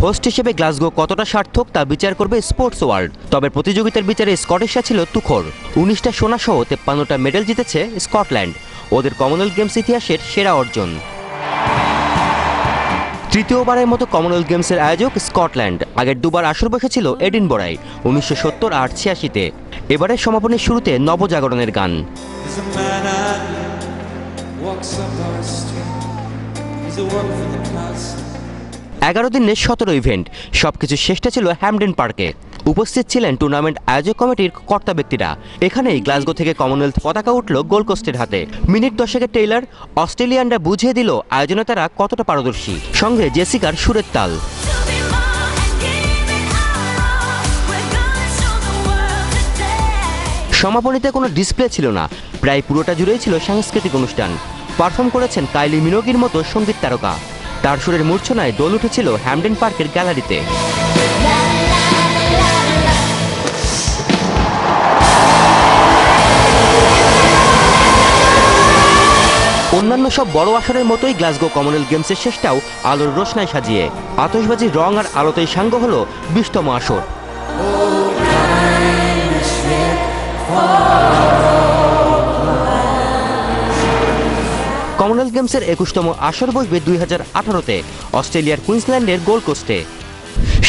Host হিসেবে Glasgow কতটা সার্থক তা বিচার করবে স্পোর্টস ওয়ার্ল্ড। তবে প্রতিযোগিতার বিচারে স্কটিশরা ছিল তুখর। 19টা সোনা সহ 53টা মেডেল জিতেছে স্কটল্যান্ড, ওদের কমনওয়েলথ গেমস ইতিহাসের সেরা অর্জন। তৃতীয়বারের মতো কমনওয়েলথ গেমসের আয়োজক স্কটল্যান্ড। আগের দুবার আসর বসেছিল এডিনবরায় 1970 আর 86-তে। এবারের সমাপনের শুরুতে নবজাগরণের গান। 11 দিনের 17 ইভেন্ট, সবকিছু শেষটা ছিল হ্যামডেন পার্কে। উপস্থিত ছিলেন টুর্নামেন্ট আয়োজক কমিটির কর্তা ব্যক্তিরা। এখানেই গ্লাসগো থেকে কমনওয়েলথ পতাকা উঠল গোল্ড কোস্টের হাতে। মিনিট 10-এর টেইলর অস্ট্রেলিয়ানরা বুঝিয়ে দিল আয়োজনে তারা কতটা পারদর্শী। সঙ্গে জেসিকার সুরের তাল। সমাপনীতে কোনো ডিসপ্লে ছিল না, প্রায় পুরোটা জুড়েই ছিল সাংস্কৃতিক অনুষ্ঠান। পারফর্ম করেছেন কাইলি মিনোগির মতো সঙ্গীত তারকা। তার সুরের মূর্ছনায় দোল উঠেছিল হ্যামডেন পার্কের গ্যালারিতে। অন্যান্য সব বড় আসরের মতোই গ্লাসগো কমনওয়েলথ গেমসের শেষটাও আলোর রোশনায় সাজিয়ে। আতশবাজির রং আর আলোতেই সাঙ্গ হলো 20তম আসর। কমনওয়েলথ গেমসের 21তম আসর বসবে 2018-তে অস্ট্রেলিয়ার কুইন্সল্যান্ডের গোল্ড কোস্টে।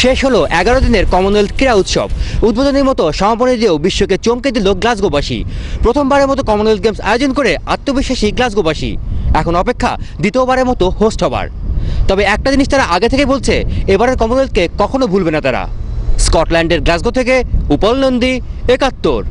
শেষ হলো 11 দিনের কমনওয়েলথ ক্রীড়া উৎসব। উদ্বোধনের মতো সমাপনী দিয়েও বিশ্বকে চমকে দিল গ্লাসগোবাসী। প্রথমবারের মতো কমনওয়েলথ গেমস আয়োজন করে আত্মবিশ্বাসী গ্লাসগোবাসী। এখন অপেক্ষা দ্বিতীয়বারের মতো হোস্ট হবার। তবে একটা জিনিস তারা আগে থেকে বলছে, এবারের কমনওয়েলথকে কখনো ভুলবে না তারা। স্কটল্যান্ডের গ্লাসগো থেকে উপল নন্দী, 71।